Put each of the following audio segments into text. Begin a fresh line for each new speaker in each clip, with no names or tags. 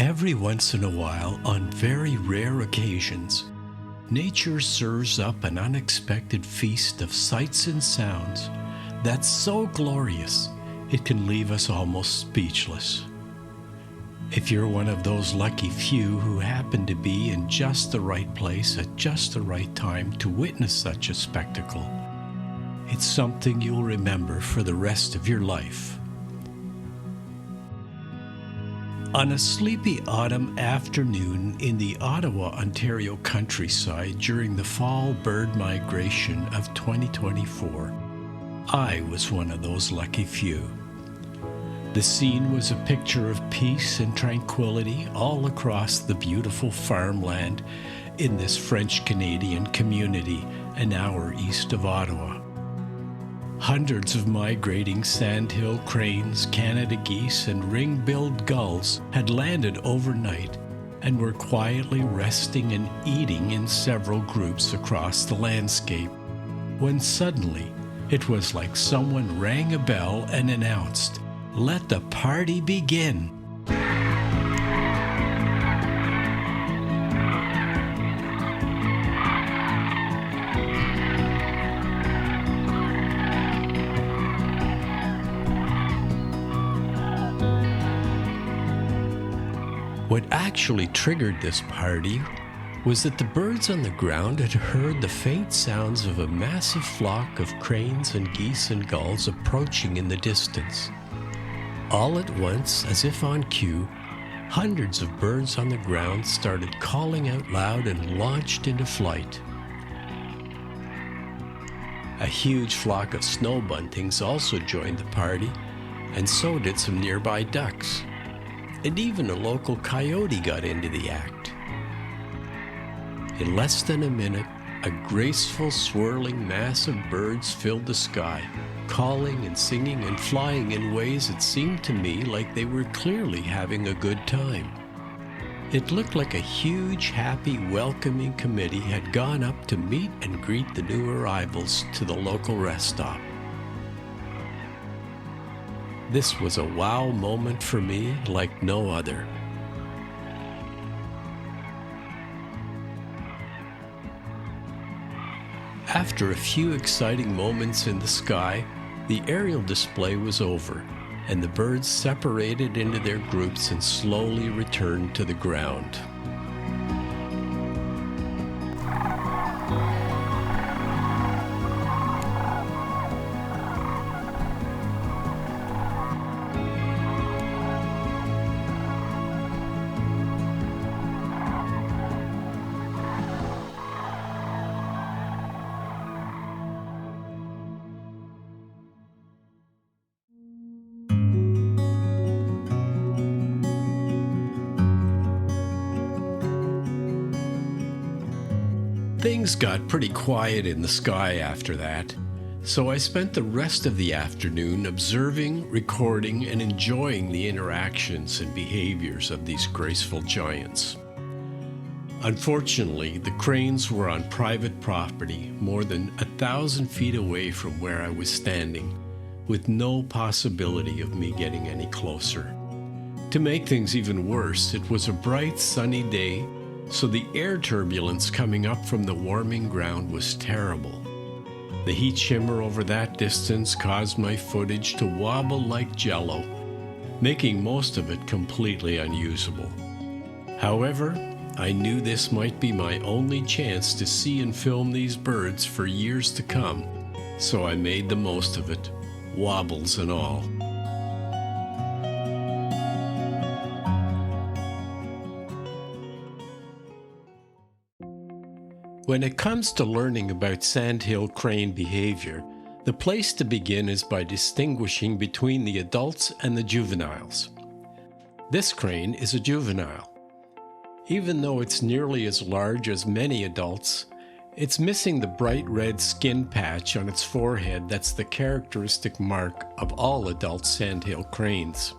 Every once in a while, on very rare occasions, nature serves up an unexpected feast of sights and sounds that's so glorious it can leave us almost speechless. If you're one of those lucky few who happen to be in just the right place at just the right time to witness such a spectacle, it's something you'll remember for the rest of your life. On a sleepy autumn afternoon in the Ottawa Ontario countryside during the fall bird migration of 2024, I was one of those lucky few. The scene was a picture of peace and tranquility all across the beautiful farmland in this French-Canadian community an hour east of Ottawa. Hundreds of migrating Sandhill Cranes, Canada geese, and ring-billed gulls had landed overnight and were quietly resting and eating in several groups across the landscape, when suddenly it was like someone rang a bell and announced, "Let the party begin." What actually triggered this party was that the birds on the ground had heard the faint sounds of a massive flock of cranes and geese and gulls approaching in the distance. All at once, as if on cue, hundreds of birds on the ground started calling out loud and launched into flight. A huge flock of snow buntings also joined the party, and so did some nearby ducks. And even a local coyote got into the act. In less than a minute, a graceful, swirling mass of birds filled the sky, calling and singing and flying in ways that seemed to me like they were clearly having a good time. It looked like a huge, happy, welcoming committee had gone up to meet and greet the new arrivals to the local rest stop. This was a wow moment for me like no other. After a few exciting moments in the sky, the aerial display was over, and the birds separated into their groups and slowly returned to the ground. Things got pretty quiet in the sky after that, so I spent the rest of the afternoon observing, recording, and enjoying the interactions and behaviors of these graceful giants. Unfortunately, the cranes were on private property more than 1,000 feet away from where I was standing, with no possibility of me getting any closer. To make things even worse, it was a bright, sunny day, so the air turbulence coming up from the warming ground was terrible. The heat shimmer over that distance caused my footage to wobble like jello, making most of it completely unusable. However, I knew this might be my only chance to see and film these birds for years to come, so I made the most of it, wobbles and all. When it comes to learning about Sandhill crane behavior, the place to begin is by distinguishing between the adults and the juveniles. This crane is a juvenile. Even though it's nearly as large as many adults, it's missing the bright red skin patch on its forehead that's the characteristic mark of all adult Sandhill cranes.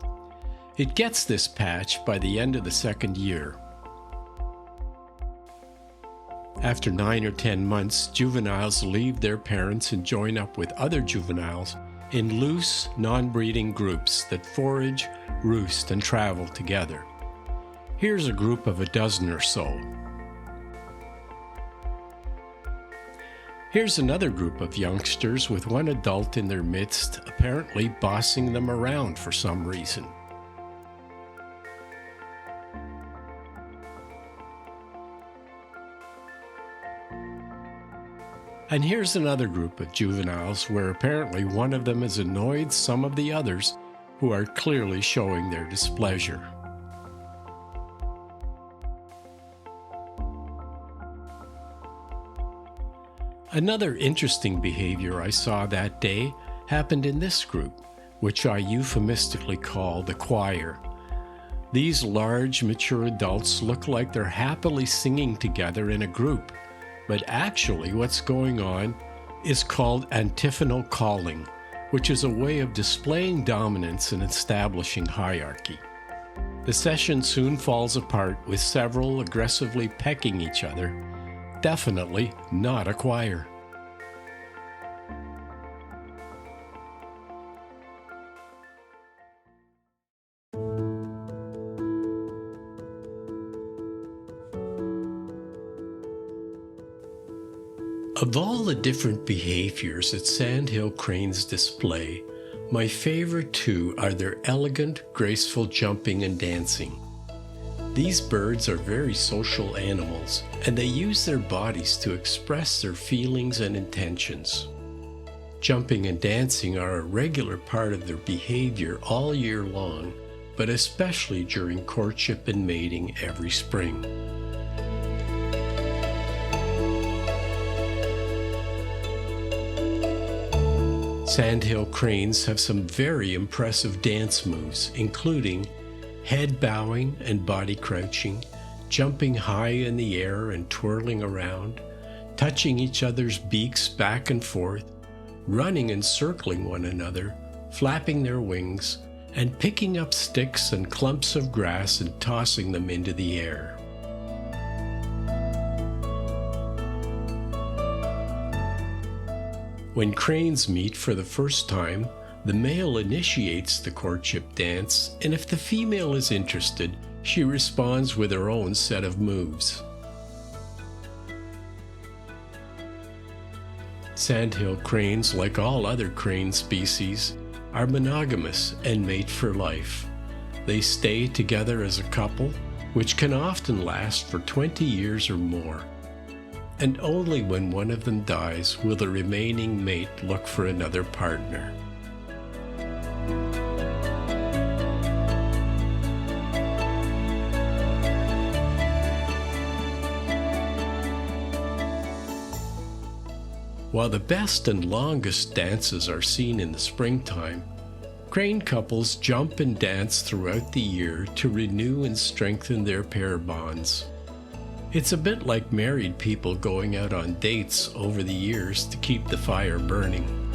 It gets this patch by the end of the second year. After 9 or 10 months, juveniles leave their parents and join up with other juveniles in loose, non-breeding groups that forage, roost, and travel together. Here's a group of a dozen or so. Here's another group of youngsters with one adult in their midst, apparently bossing them around for some reason. And here's another group of juveniles where apparently one of them has annoyed some of the others who are clearly showing their displeasure. Another interesting behavior I saw that day happened in this group, which I euphemistically call the choir. These large, mature adults look like they're happily singing together in a group, but actually what's going on is called antifonal calling, which is a way of displaying dominance and establishing hierarchy. The session soon falls apart with several aggressively pecking each other. Definitely not a choir. Of all the different behaviors that Sandhill Cranes display, my favorite two are their elegant, graceful jumping and dancing. These birds are very social animals, and they use their bodies to express their feelings and intentions. Jumping and dancing are a regular part of their behavior all year long, but especially during courtship and mating every spring. Sandhill Cranes have some very impressive dance moves, including head bowing and body crouching, jumping high in the air and twirling around, touching each other's beaks back and forth, running and circling one another, flapping their wings, and picking up sticks and clumps of grass and tossing them into the air. When cranes meet for the first time, the male initiates the courtship dance, and if the female is interested, she responds with her own set of moves. Sandhill cranes, like all other crane species, are monogamous and mate for life. They stay together as a couple, which can often last for 20 years or more. And only when one of them dies will the remaining mate look for another partner. While the best and longest dances are seen in the springtime, crane couples jump and dance throughout the year to renew and strengthen their pair bonds. It's a bit like married people going out on dates over the years to keep the fire burning.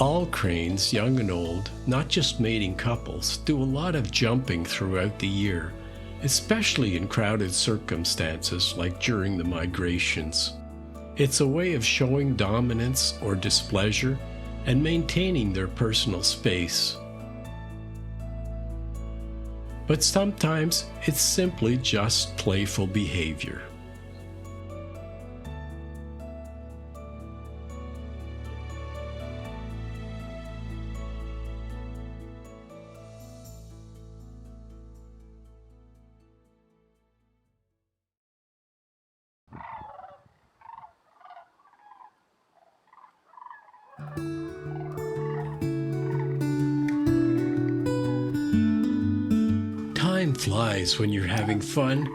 All cranes, young and old, not just mating couples, do a lot of jumping throughout the year, especially in crowded circumstances like during the migrations. It's a way of showing dominance or displeasure and maintaining their personal space. But sometimes it's simply just playful behavior. Time flies when you're having fun,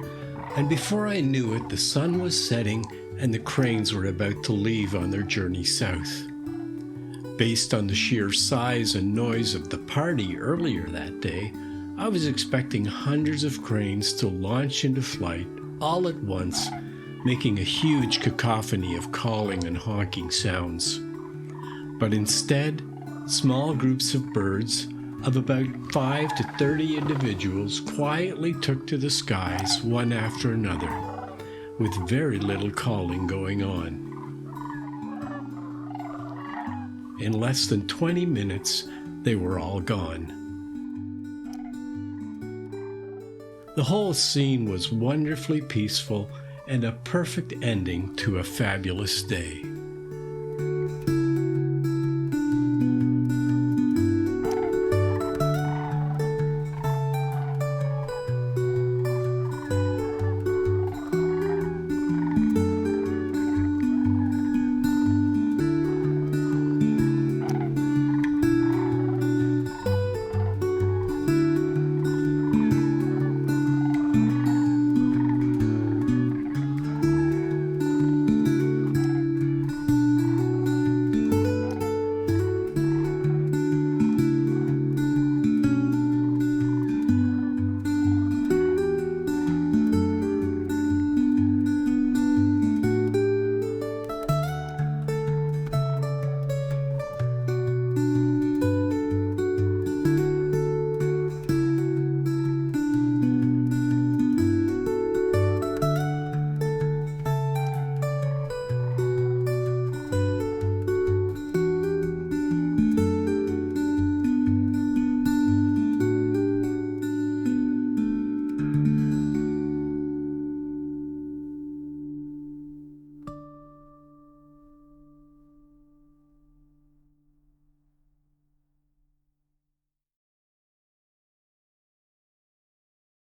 and before I knew it, the sun was setting and the cranes were about to leave on their journey south. Based on the sheer size and noise of the party earlier that day, I was expecting hundreds of cranes to launch into flight all at once, making a huge cacophony of calling and honking sounds. But instead, small groups of birds of about 5 to 30 individuals quietly took to the skies one after another, with very little calling going on. In less than 20 minutes, they were all gone. The whole scene was wonderfully peaceful and a perfect ending to a fabulous day.